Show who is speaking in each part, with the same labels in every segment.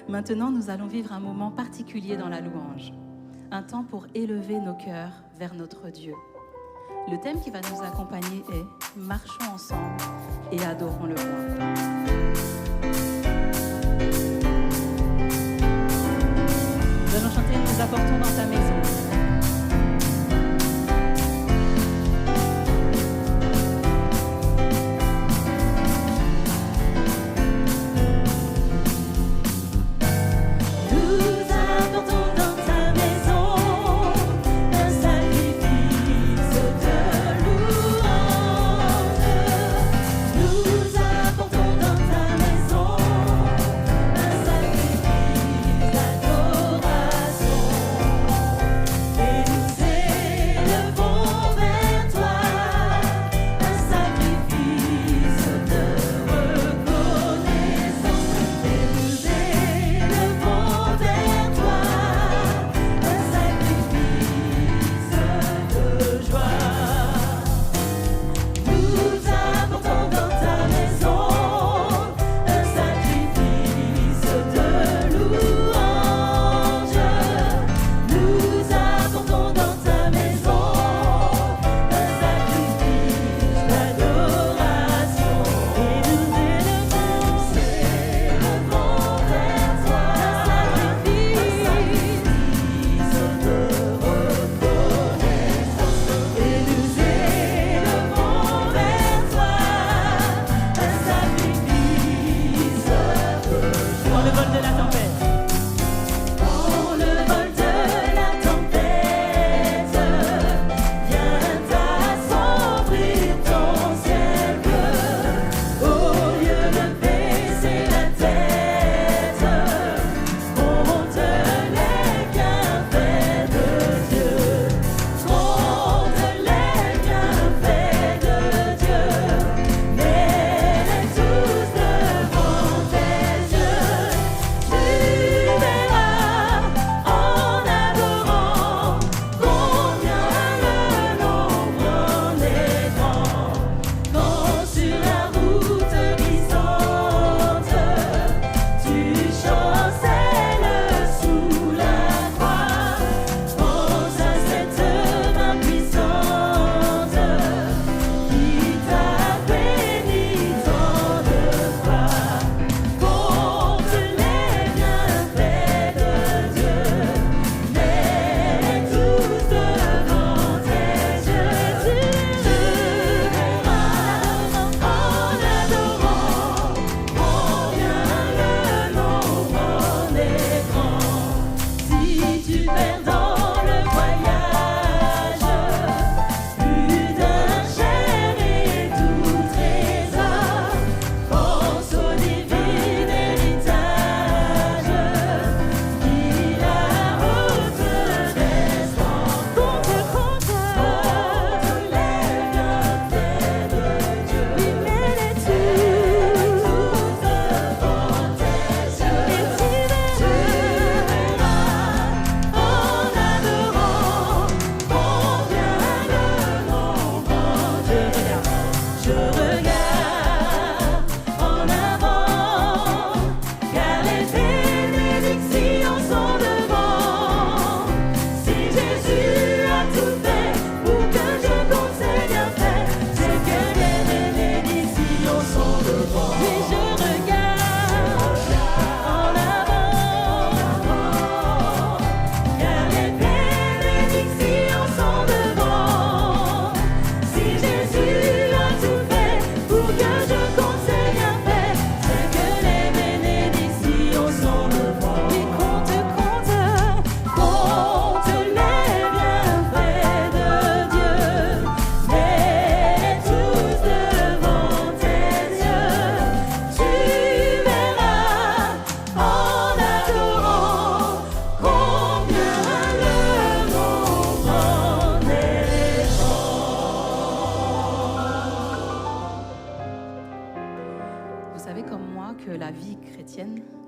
Speaker 1: Maintenant, nous allons vivre un moment particulier dans la louange. Un temps pour élever nos cœurs vers notre Dieu. Le thème qui va nous accompagner est « Marchons ensemble et adorons le roi ». Nous allons chanter « Nous apportons dans ta maison ».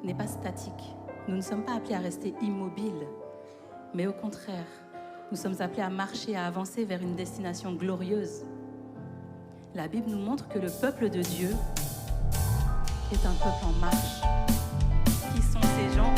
Speaker 1: N'est pas statique. Nous ne sommes pas appelés à rester immobiles, mais au contraire, nous sommes appelés à marcher, à avancer vers une destination glorieuse. La Bible nous montre que le peuple de Dieu est un peuple en marche. Qui sont ces gens?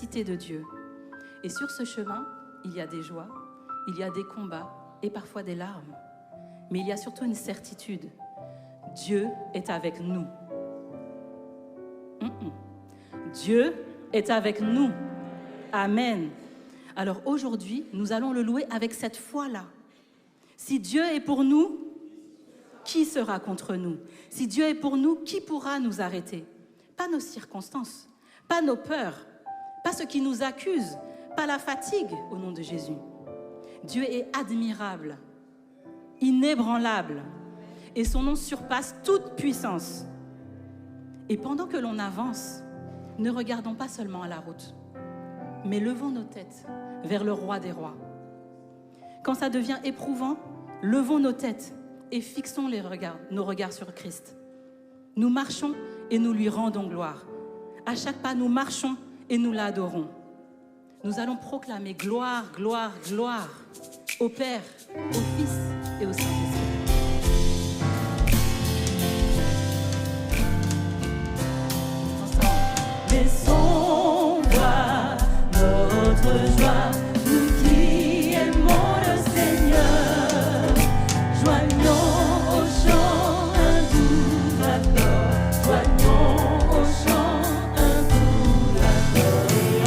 Speaker 1: l'efficacité de Dieu. Et sur ce chemin, il y a des joies, il y a des combats et parfois des larmes. Mais il y a surtout une certitude. Dieu est avec nous. Dieu est avec nous. Amen. Alors aujourd'hui, nous allons le louer avec cette foi-là. Si Dieu est pour nous, qui sera contre nous? Si Dieu est pour nous, qui pourra nous arrêter? Pas nos circonstances, pas nos peurs, pas ce qui nous accuse, pas la fatigue au nom de Jésus. Dieu est admirable, inébranlable, et son nom surpasse toute puissance. Et pendant que l'on avance, ne regardons pas seulement à la route, mais levons nos têtes vers le roi des rois. Quand ça devient éprouvant, levons nos têtes et fixons nos regards sur Christ. Nous marchons et nous lui rendons gloire. À chaque pas, nous marchons et nous l'adorons. Nous allons proclamer gloire, gloire, gloire au Père, au Fils et au Saint-Esprit.
Speaker 2: Laissons voir notre joie, nous qui aimons le Seigneur. Joignons au chant un doux accord, joignons au chant un doux accord et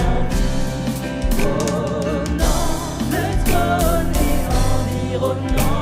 Speaker 2: environnant le trône et environnant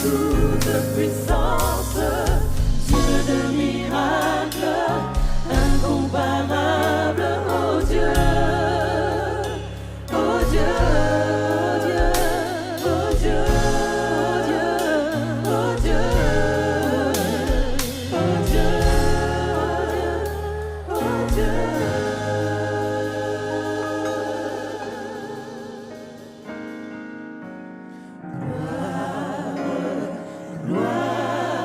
Speaker 2: toute puissance, Dieu de miracles, incomparable, oh Dieu, oh Dieu, oh Dieu, oh Dieu, oh Dieu, oh Dieu, oh Dieu, oh Dieu. Gloire,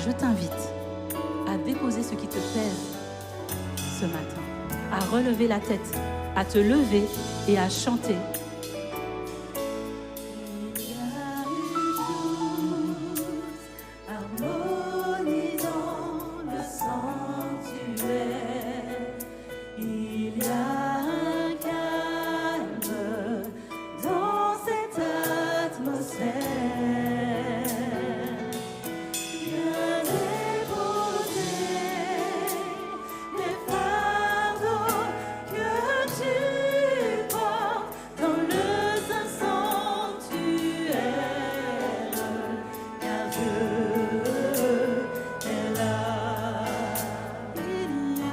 Speaker 1: je t'invite à déposer ce qui te pèse ce matin, à relever la tête, à te lever et à chanter.
Speaker 2: Il y a une douce harmonie dans le sanctuaire. Il y a un calme dans cette atmosphère. Viens déposer les fardeaux que tu portes dans le saint sanctuaire, car Dieu est là. Il y a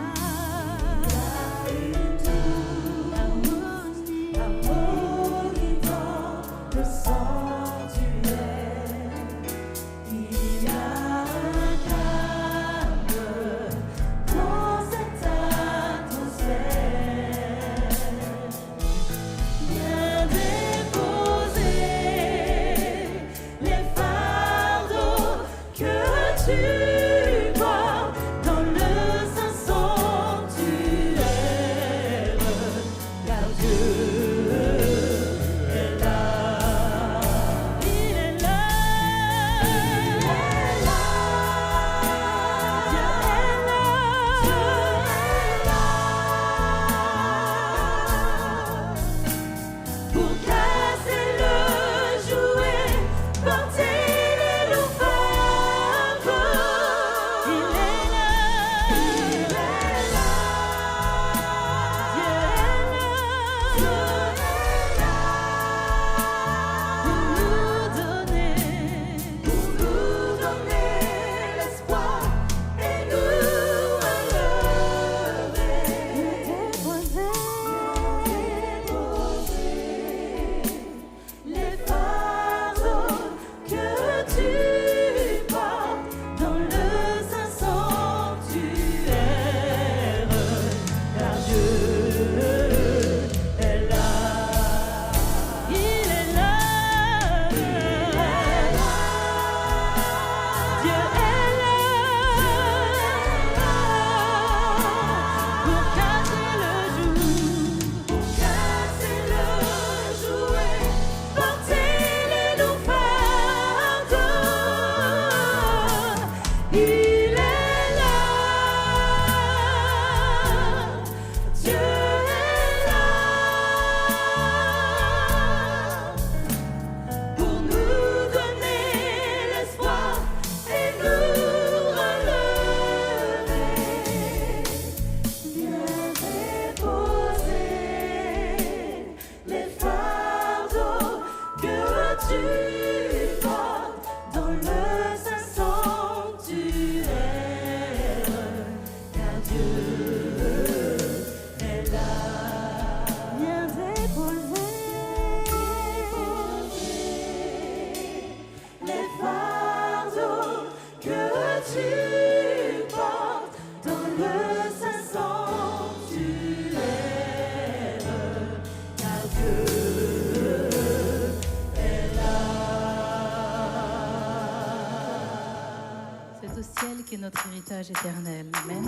Speaker 2: une douce harmonie dans le sanctuaire. Il y a un calme dans cette atmosphère. Viens déposer les fardeaux que tu portes dans le saint sanctuaire, car Dieu est là. Il est là. Pour casser le jouet, porter les loups-phares. Il est là. Il est là. Dieu est là. Pour nous donner l'espoir et nous relever. Les fardeaux que tu portes dans le saint sanctuaire, car Dieu est là. Il est là. Dieu est là. Pour casser le jouet, porter les loups-phares. Il est là. Dieu est là. Pour nous donner l'espoir et nous relever. Viens déposer les fardeaux que tu portes dans le saint sanctuaire, car Dieu est là. Viens déposer les fardeaux que tu portes dans le saint sanctuaire, car Dieu est là.
Speaker 1: C'est au ciel qu'est notre héritage éternel. Amen.